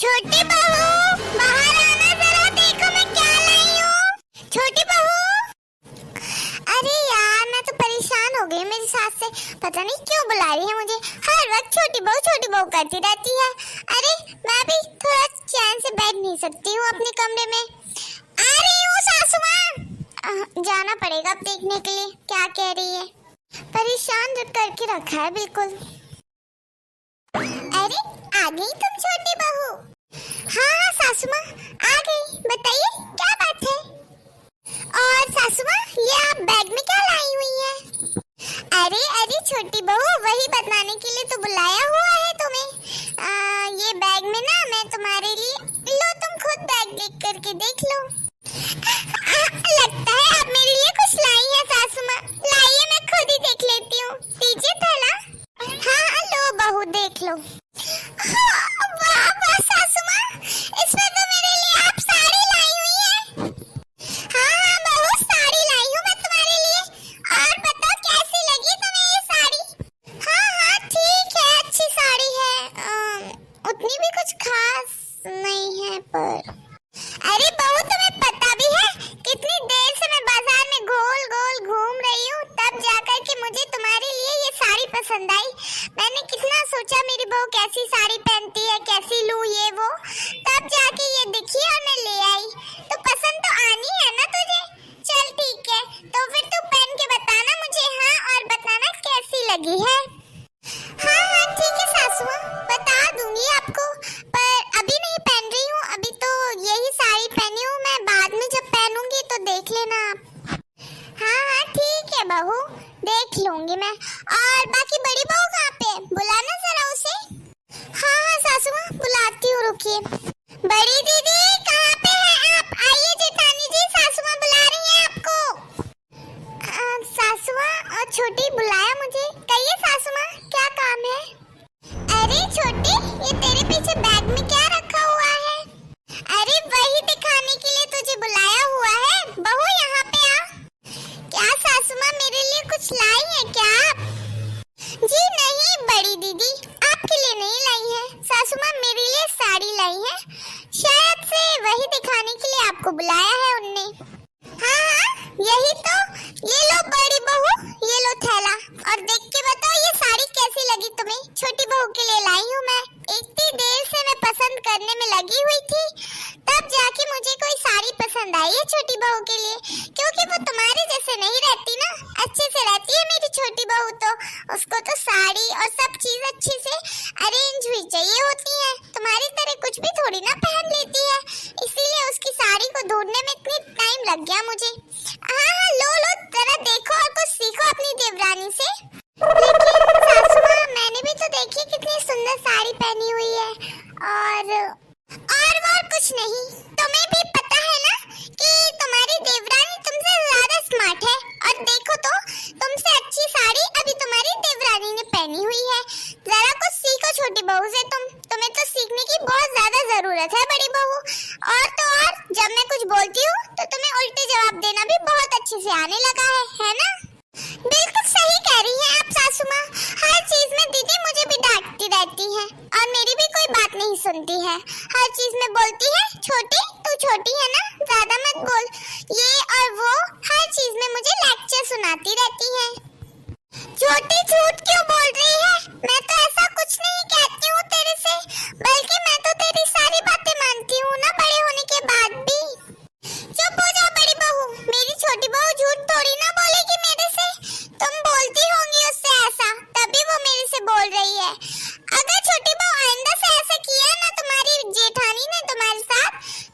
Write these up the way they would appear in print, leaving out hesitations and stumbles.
छोटी बहू, बाहर आना जरा, देखो मैं क्या लाई हूँ। छोटी बहू। अरे यार, मैं तो परेशान हो गई मेरी सास से। पता नहीं क्यों बुला रही है मुझे, हर वक्त छोटी बहू करती रहती है। अरे मैं भी थोड़ा चैन से बैठ नहीं सकती हूँ अपने कमरे में। आ रही हूँ सासू माँ। जाना पड़ेगा अब देखने के लिए क्या कह रही है। परेशान करके रखा है बिल्कुल। अरे आ गई तुम छोटी बहू। हाँ हाँ सासू माँ आ गई, बताइए क्या बात है। और सासू माँ, ये आप बैग में क्या लाई हुई है? अरे अरे छोटी बहू, वही बताने के लिए तो बुलाया हुआ है तुम्हें। ये बैग में ना मैं तुम्हारे लिए, लो तुम खुद बैग देख करके देख लो। लगता है आप मेरे लिए कुछ लाई है सासू माँ। लाइए मैं खुद ही देख लेती हूँ, दीजिए थैला। हाँ लो बहू देख लो। वाह वाह सासू माँ, इसमें तो मेरे लिए आप साड़ी लाई हुई है। हाँ बहू साड़ी लाई हूँ मैं तुम्हारे लिए। और बताओ कैसी लगी तुम्हें ये साड़ी? हाँ ठीक है, अच्छी साड़ी है। उतनी भी कुछ खास नहीं है पर। अरे बहू तुम्हें पता भी है कितनी देर से मैं बाजार में गोल गोल घूम रही हूँ, तब जाकर के मुझे तुम्हारे लिए ये साड़ी पसंद आई। मैंने कितना सोचा मेरी बहू कैसी साड़ी पहनती है, कैसी लूं ये वो, तब जाके ये दिखी और मैं ले आई। तो पसंद तो आनी है ना तुझे? चल ठीक है, तो फिर तू पहन के बताना मुझे, हाँ, और बताना कैसी लगी है। हाँ ठीक है सासू माँ, बता दूंगी आपको, पर अभी नहीं पहन रही हूँ। अभी तो यही साड़ी पहनी हूँ मैं, बाद में जब पहनूंगी तो देख लेना आप। हाँ ठीक है बहू, देख लूंगी मैं। और बाकी बड़ी बहू कहाँ पे? बुलाना जरा उसे। हाँ सासू माँ बुलाती हूँ, रुकिए। बड़ी दीदी कहाँ पे है आप? आइए जेठानी जी, सासू माँ बुला रही है आपको। सासू माँ, छोटी बुलाया मुझे, कहिए सासू माँ क्या काम है? अरे छोटी, ये तेरे पीछे बैग में क्या रखा हुआ है? अरे वही दिखाने के लिए तुझे बुलाया हुआ है। बहू यहाँ पे आ। क्या सासू माँ मेरे लिए कुछ लाई है क्या आप? जी नहीं बड़ी दीदी, आपके लिए नहीं लाई है। सासू माँ मेरे लिए साड़ी लाई है, शायद से वही दिखाने के लिए आपको बुलाया है उनने। हाँ यही तो। ये लो बड़ी बहू, ये लो थैला, और देख के बताओ ये साड़ी कैसी लगी तुम्हें? छोटी बहू के लिए लाई हूँ मैं। इतनी देर से मैं पसंद करने में लगी हुई थी, तब जाके मुझे कोई साड़ी पसंद आई है छोटी बहू के लिए, क्योंकि वो तुम्हारे जैसे नहीं रहती ना, अच्छे से रहती है मेरी छोटी बहू। तो उसको तो साड़ी और सब चीज अच्छे से अरेंज हुई चाहिए होती है, तुम्हारी तरह कुछ भी थोड़ी ना पहन लेती है। इसीलिए उसकी साड़ी को ढूंढने में इतनी टाइम लग गया मुझे। हाँ लो लो जरा देखो और कुछ सीखो अपनी देवरानी से। लेकिन सासू माँ मैंने भी तो देखी कितनी सुंदर साड़ी पहनी हुई है। और कुछ नहीं, तुम्हें भी पता है ना कि तुम्हारी देवरानी तुमसे ज्यादा स्मार्ट है। और देखो तो तुमसे अच्छी साड़ी अभी तुम्हारी देवरानी ने पहनी हुई है। जरा कुछ सीखो छोटी बहू से, तुम्हें तो सीखने की बहुत ज्यादा जरूरत है बड़ी बहू। और तो और जब मैं कुछ बोलती हूँ तो तुम्हें उल्टे जवाब देना भी बहुत अच्छे से आने लगा है ना? बिल्कुल सही कह रही हैं आप सासू माँ, हर चीज में दीदी मुझे भी डांटती रहती है और मेरी भी कोई बात नहीं सुनती है। हर चीज में बोलती है छोटी तू छोटी है ना, ज्यादा मत बोल, ये और वो, हर चीज में मुझे लेक्चर सुनाती रहती है। छोटी झूठ क्यों बोल रही है? मैं तो ऐसा कुछ नहीं कहती हूँ तेरे से, बल्कि मैं तो तेरी सारी बातें मानती हूँ ना बड़े होने के बाद भी। चुप हो जाओ बड़ी बहू, मेरी छोटी बहू झूठ थोड़ी ना बोलेगी मेरे से। तुम बोलती होंगी उससे ऐसा, तभी वो मेरे से बोल रही है। अगर छोटी बहू आइंदा से ऐसा किया ना तुम्हारी जेठानी ने तुम्हारे साथ,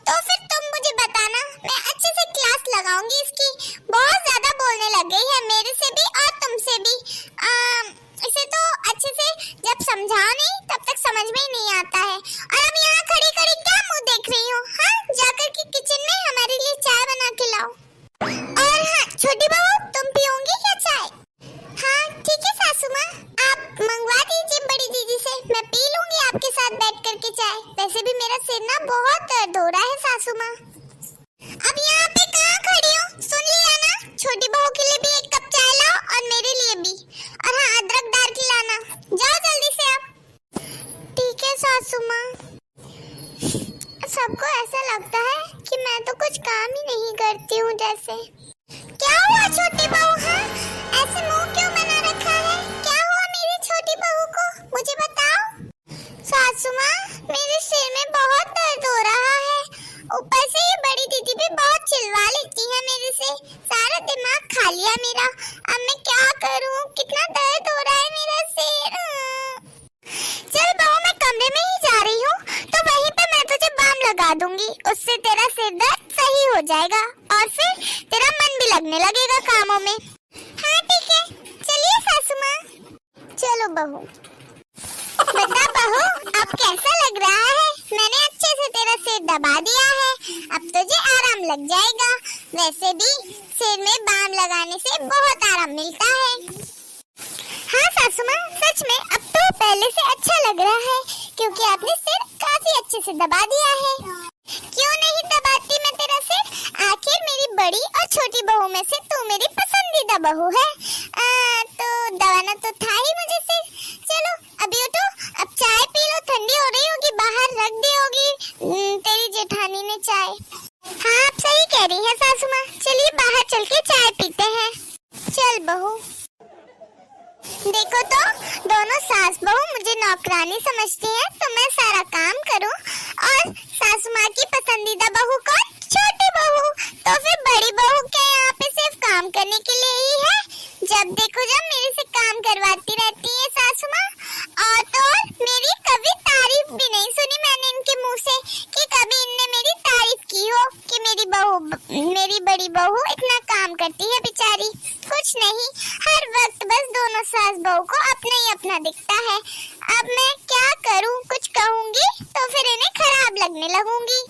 तो फिर तुम मुझे बताना, मैं अच्छे से क्लास लगाऊंगी इसकी। बहुत ज्यादा बोलने लग गई है मेरे से भी और तुमसे भी। इसे तो अच्छे से जब समझाओ नहीं तब तक समझ में ही नहीं आता है। और अब यहाँ खड़ी खड़ी क्या मुंह देख रही हो? हाँ जाकर के किचन में हमारे लिए चाय बना के लाओ। और हाँ छोटी बहू, तुम पियोगी क्या चाय? हाँ ठीक है सासू माँ, आप मंगवा दीजिए बड़ी दीदी से, मैं पी लूंगी आपके साथ बैठ करके चाय। वैसे भी मेरा सिर ना बहुत दर्द हो रहा है सासू माँ। अब यहाँ पे कहाँ खड़ी हो? सुन लिया ना, छोटी बहू के लिए भी एक कप चाय लाओ और मेरे लिए भी। और हाँ अदरक डाल के लाना, जाओ जल्दी से आप। ठीक है सासू माँ। सबको ऐसा लगता है कि मैं तो कुछ काम ही नहीं करती हूँ जैसे। क्या हुआ छोटी बहू? हाँ, ऐसे मुंह क्यों बना रखा है? क्या हुआ मेरी छोटी बहू को? मुझे बताओ। सासू माँ, मेरे सिर में बहुत दर्द हो रहा है। ऊपर से ये बड़ी दीदी भी बहुत चिल्ला लेती है मेरे से। सारा दिमाग खा लिया मेरा। अब मैं क्या करूँ? कितना दर्द हो रहा है मेरा सिर। चल बहू, मैं कमरे में ही जा रही हूँ, तो वहीं पे मैं तुझे बाम लगा दूंगी। उससे तेरा सिर दर्द सही हो जाएगा और फिर तेरा मन भी लगने लगेगा कामों में। हाँ ठीक है, चलिए सासू माँ। चलो बहू। बता बहू, अब कैसा लग रहा है? मैंने अच्छे से तेरा सिर दबा दिया है, अब तुझे आराम लग जाएगा। वैसे भी सिर में बाम लगाने से बहुत आराम मिलता है। हाँ सासू माँ, सच में अब तो पहले से अच्छा लग रहा है, क्योंकि आपने सिर काफी अच्छे से दबा दिया है। क्यों नहीं दबाती मैं तेरा सिर? आखिर मेरी बड़ी और छोटी बहू में से तू मेरी पसंदीदा बहू है। तो दबाना तो था ही मुझे सिर। चलो अभी उठो, अब चाय पी लो, ठंडी हो रही होगी, बाहर रख दी होगी तेरी जेठानी ने चाय। हाँ आप सही कह रही है सासू माँ, चलिए बाहर चल के चाय पीते हैं। चल बहू। देखो तो, दोनों सास बहू मुझे नौकरानी समझती हैं, तो मैं सारा काम करूं, और सासू माँ की पसंदीदा बहू कौन? छोटी बहू। तो फिर बड़ी बहू क्या यहाँ पे सिर्फ काम करने के लिए ही है? जब देखो जब मेरे से काम करवाती रहती है सासू माँ। और तो और मेरी कभी तारीफ भी नहीं सुनी मैंने इनके मुँह से कि कभी इनने मेरी तारीफ की हो कि मेरी बड़ी बहू इतना काम करती है बेचारी। कुछ नहीं, हर वक्त बस दोनों सास बहू को अपना ही अपना दिखता है। अब मैं क्या करूं? कुछ कहूंगी तो फिर इन्हें खराब लगने लगूंगी।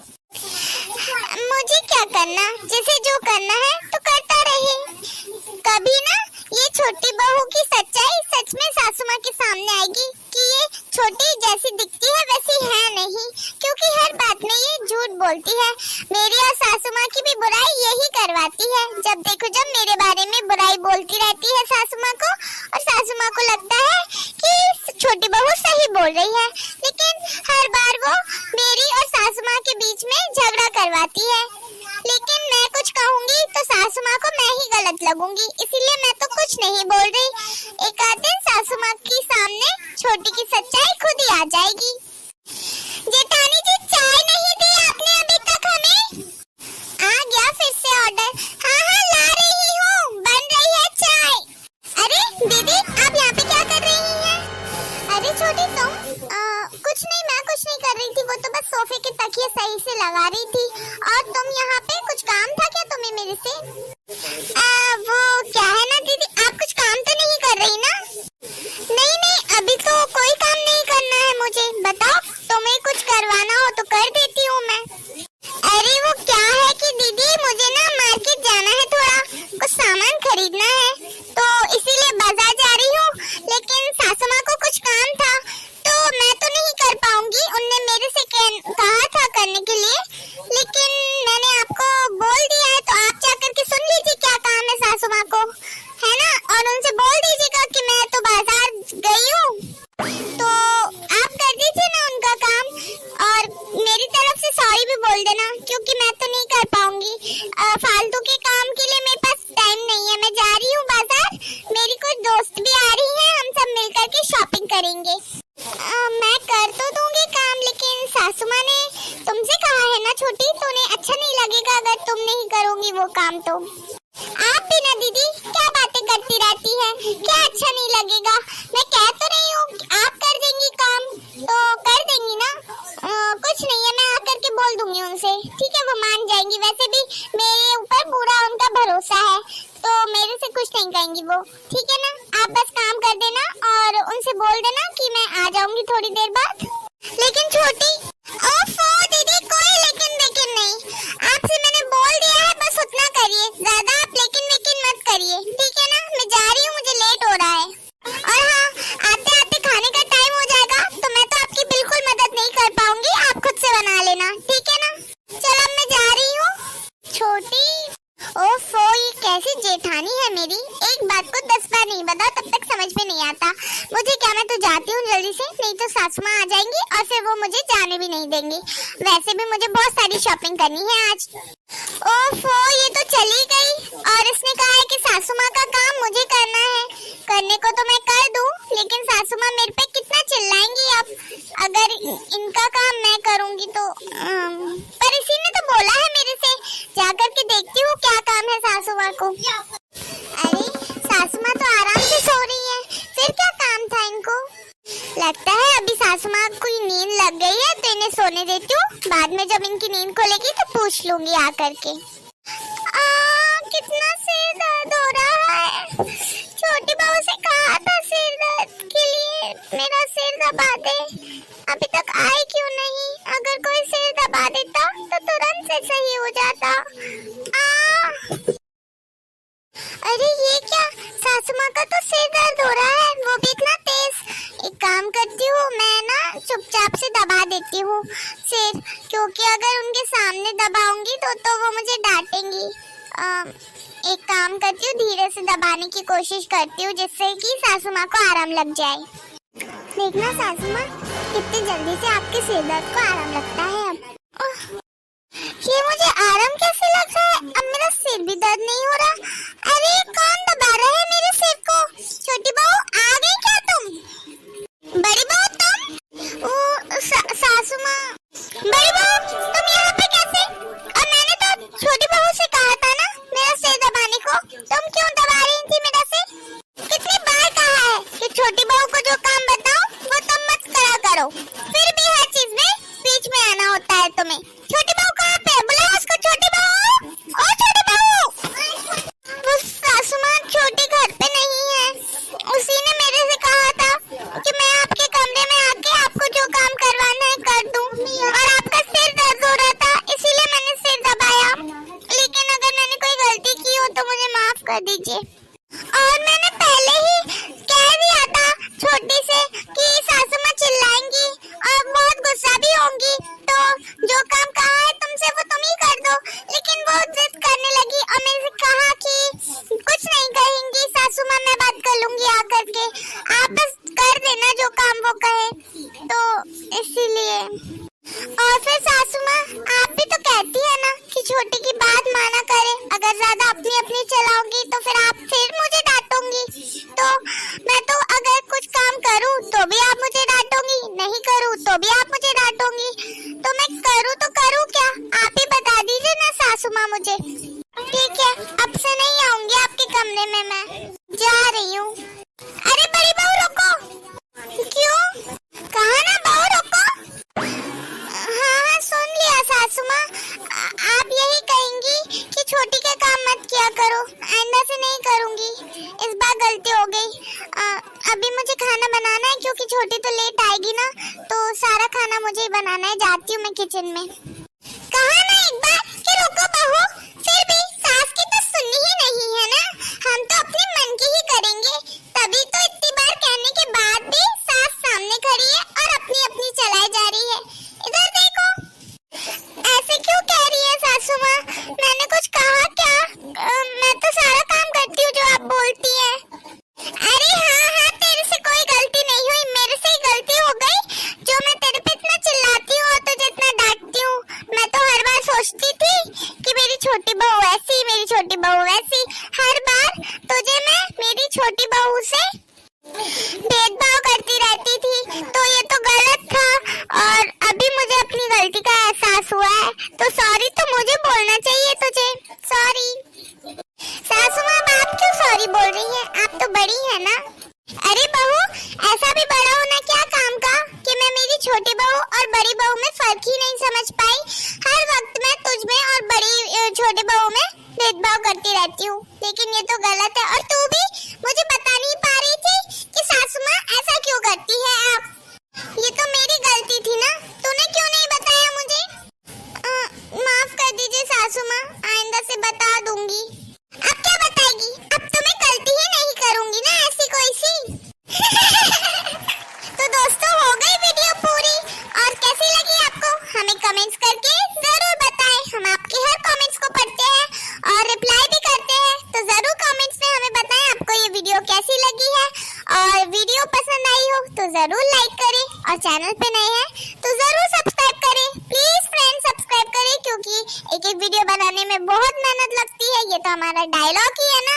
मुझे क्या करना, जिसे जो करना है तो करता रहे। कभी ना ये छोटी बहू की सच्चाई सच में सासू माँ के सामने आएगी कि ये छोटी जैसी दिखती है वैसी है नहीं, क्योंकि हर बात में ये झूठ बोलती है। मेरी और सासू माँ की भी बुराई यही करवाती है। जब देखो जब मेरे बारे में बुराई बोलती रहती है सासू माँ को, और सासू माँ को लगता है कि छोटी बहू सही बोल रही है, लेकिन हर बार वो मेरी और सासू माँ के बीच में झगड़ा करवाती है। लेकिन मैं कुछ कहूँगी तो सासू माँ को मैं ही गलत लगूंगी, इसीलिए मैं तो कुछ नहीं बोल रही। एक आध दिन सासू माँ के सामने छोटी की सच्चाई खुद ही आ जाएगी। जेठानी जी, चाय नहीं दी आपने अभी तक हमें? आ गया फिर से ऑर्डर। हाँ हाँ ला रही हूँ, बन रही है चाय। अरे दीदी, आप यहाँ पे क्या कर रही हैं? अरे छोटी तुम? कुछ नहीं, मैं कुछ नहीं कर रही थी, वो तो बस सोफे के तकिए सही से लगा रही थी। और तुम यहाँ पे कुछ काम था क्या तुम्हें मेरे से? वो क्या है ना दीदी, आप कुछ काम तो नहीं कर रही ना? नहीं नहीं, अभी तो कोई काम नहीं करना है मुझे। बताओ, तुम्हें कुछ करवाना हो तो कर देती हूँ मैं। अरे वो क्या है कि दीदी, मुझे ना मार्केट जाना है, थोड़ा कुछ सामान खरीदना है, तो इसीलिए बाजार जा रही हूँ। लेकिन सासू माँ को कुछ काम था तो मैं तो नहीं कर पाऊंगी, उनने मेरे से कहा था करने के लिए, लेकिन मैंने आपको बोल दिया है, तो आप जाकर के सुन लीजिए क्या काम है सासू माँ को, है ना? और उनसे बोल दीजिएगा कि मैं तो बाजार गई हूँ, तो आप कर दीजिए ना उनका काम। और मेरी तरफ से सॉरी भी बोल देना, क्योंकि मैं तो नहीं कर पाऊंगी। फालतू के काम के लिए मेरे पास टाइम नहीं है। मैं जा रही हूँ बाजार, मेरी कुछ दोस्त भी आ रही हैं, हम सब मिलकर के शॉपिंग करेंगे। मैं कर तो दूंगी काम, लेकिन सासू माँ ने तुमसे कहा है ना छोटी, तो उन्हें अच्छा नहीं लगेगा अगर तुम नहीं करोगी वो काम। तो आप भी ना दीदी, क्या बातें करती रहती हैं, क्या अच्छा नहीं लगेगा? मैं कह तो रही हूँ आप कर देंगी काम, तो कर देंगी ना? कुछ नहीं है, मैं आकर के बोल दूंगी उनसे, ठीक है? वो मान जाएंगी। वैसे भी मेरे ऊपर पूरा उनका भरोसा है, तो मेरे से कुछ नहीं कहेंगी वो, ठीक है ना? आप बस काम कर देना और उनसे बोल देना कि मैं आ जाऊंगी थोड़ी देर बाद। लेकिन छोटी, ओफो दीदी, कोई लेकिन नहीं, आपसे मैंने बोल दिया है, बस उतना करिए, ज्यादा आप लेकिन मत करिए, ठीक है ना? मैं जा रही हूँ, मुझे लेट हो रहा है। और हाँ, आते आते खाने का टाइम हो जाएगा, तो मैं तो आपकी बिल्कुल मदद नहीं कर पाऊंगी, आप खुद से बना लेना, ठीक है ना? चलो अब मैं जा रही हूँ। छोटी, ओफो, ये कैसी जेठानी है मेरी, एक बात को 10 बार नहीं बताओ तब तक समझ में नहीं आता। मुझे क्या, मैं तो जाती हूँ जल्दी से, नहीं तो सासू माँ आ जाएंगी और फिर वो मुझे जाने भी नहीं देंगी। वैसे भी मुझे बहुत सारी शॉपिंग करनी है आज। ओफो, ये तो चली गई और इसने कहा है कि सासू माँ का काम मुझे करना है। करने को तो मैं कर दूं, लेकिन सासू माँ मेरे पे कितना चिल्लाएंगी अब अगर इनका काम मैं करूंगी तो। पर इसी ने तो बोला है मेरे से, जाकर के देखती हूँ क्या काम है सासू माँ को। अरे सासू माँ तो आराम से सो रही है, फिर क्या काम था इनको? लगता है अभी सासू माँ को नींद लग गई है तो इन्हें सोने देती हूँ। बाद में जब इनकी नींद खुलेगी तो पूछ लूंगी आकर के। कितना सिर दर्द हो रहा है। छोटी बहू से कहा था सिर दर्द के लिए मेरा सिर दबा दे, अभी तक आई क्यों नहीं? अगर कोई सिर दबा देता तो तुरंत से सही हो जाता। अरे ये क्या, सासू माँ का तो सिर दर्द हो रहा है, वो भी इतना तेज। एक काम करती हूँ, मैं ना चुपचाप से दबा देती हूँ सिर, क्योंकि अगर उनके सामने दबाऊंगी तो वो मुझे डांटेंगी। एक काम करती हूँ, धीरे से दबाने की कोशिश करती हूँ जिससे कि सासू माँ को आराम लग जाए। देखना सासू माँ, कितनी जल्दी से आपके सिर दर्द को आराम लगता है। अब ये मुझे आराम कैसे लग रहा है? अब मेरा सिर भी दर्द नहीं हो रहा। अरे कौन दबा रहा है मेरे सिर को? छोटी बहू आ गई क्या तुम? बड़ी बहू तुम? सासू माँ। बड़ी बहू तुम यहाँ पे कैसे? और मैंने तो छोटी बहू से कहा था ना मेरा सिर दबाने को, तुम क्यों दबा रही थी मेरा सिर? कितनी बार कहा है कि छोटी बहू को जो काम बताओ वो तुम मत करा करो, फिर भी हर चीज में बीच में आना होता है तुम्हें। छोटी बहू कहाँ पे? बुलाओ उसको। छोटी बहू, ओ छोटी बहू। वो सासू माँ छोटी घर पे नहीं है, उसी ने मेरे से कहा था कि मैं आपके कमरे में आके आपको जो काम करवाना है कर दूं, और आपका सिर दर्द हो रहा था इसीलिए मैंने सिर दबाया। लेकिन अगर मैंने कोई गलती की हो तो मुझे माफ कर दीजिए। और मैंने पहले ही कह दिया था छोटी से कि सासू माँ चिल्लाएंगी और बहुत गुस्सा भी होंगी, तो जो काम कहा है तुमसे वो तुम ही कर दो। लेकिन वो जिद करने लगी और मैंने कहा कि कुछ नहीं कहेंगी सासू माँ, मैं बात कर लूंगी आकर के, आप बस कर देना जो काम वो कहे, तो इसीलिए। और फिर सासू माँ आप भी तो कहती है ना कि छोटी की बात माना करे, अगर ज्यादा अपनी अपनी चलाओगी तो फिर आप फिर मुझे डांटोगी। तो मैं तो अगर कुछ काम करूँ तो भी आप मुझे डांटोगी, नहीं करूँ तो भी आप मुझे डांटोगी, तो मैं करूँ तो करूँ क्या? आप ही बता दीजिए ना सासू माँ मुझे। ठीक है, अब से नहीं आऊंगी आपके कमरे में, मैं जा रही हूँ। अरे बड़ी बहू रुको। क्यों? कहा ना बहू रुको। हाँ सुन लिया सासू माँ, आप यही कहेंगी कि छोटी के काम मत किया करो, आइंदा से नहीं करूंगी, इस बार गलती हो गई। अभी मुझे खाना बनाना है क्योंकि छोटी तो लेट आएगी ना, तो सारा खाना मुझे ही बनाना है। जाती हूँ मैं किचन में। कहा ना एक बार कि रुको बहू, फिर भी सास की तो सुननी ही नहीं है ना, हम तो अपने मन की ही करेंगे। तभी तो इतनी बार कहने के बाद भी सास सामने खड़ी है और अपनी अपनी चलाई जा रही है। इधर देखो। ऐसे क्यों कह रही है सासू माँ? मैंने कुछ कहा क्या? मैं तो सारा काम करती हूँ जो आप बोलती है। अरे हाँ, तेरे से कोई गलती नहीं हुई, मेरे से ही गलती हो गई जो मैं तेरे पे इतना चिल्लाती हूँ और तुझे इतना डांटती हूँ। मैं तो हर बार सोचती थी कि मेरी छोटी बहू ऐसी, मेरी छोटी बहू वैसी। हर बार तुझे मैं मेरी छोटी बहू से भेदभाव करती रहती थी, तो ये तो गलत था और अभी मुझे अपनी गलती का एहसास हुआ है, तो सॉरी तो मुझे बोलना चाहिए तुझे। सॉरी। सासू माँ आप क्यों सॉरी बोल रही हैं? आप तो बड़ी है ना। अरे बहू, ऐसा भी बड़ा होना क्या काम का कि मैं मेरी छोटी बहू और बड़ी बहू में फर्क ही नहीं समझ पाई। हर वक्त मैं तुझ में और बड़ी छोटी बहू में भेदभाव करती रहती हूँ, लेकिन ये तो गलत है। और तू भी मुझे बता नहीं पा रही थी कि सासू माँ ऐसा क्यों करती है आप? ये तो मेरी गलती थी ना, तूने क्यों नहीं बताया मुझे? माफ कर दीजिए सासू माँ, आइंदा से बता दूंगी। अब क्या बताएगी? अब तो मैं गलती ही नहीं करूंगी ना ऐसी कोई सी। तो दोस्तों हो गई वीडियो पूरी, और कैसी लगी आपको हमें कमेंट्स करके जरूर बताएं। हम आपके हर कमेंट्स को पढ़ते हैं और रिप्लाई भी करते हैं, तो जरूर कमेंट्स में हमें बताएं आपको ये वीडियो कैसी लगी है। और वीडियो पसंद आई हो तो जरूर लाइक करें, और चैनल पे नए हैं तो आदत लगती है, ये तो हमारा डायलॉग ही है ना,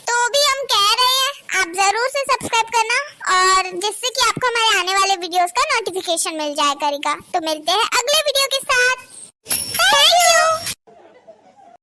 तो भी हम कह रहे हैं आप जरूर से सब्सक्राइब करना, और जिससे कि आपको हमारे आने वाले वीडियोस का नोटिफिकेशन मिल जाया करेगा। तो मिलते हैं अगले वीडियो के साथ। Thank you.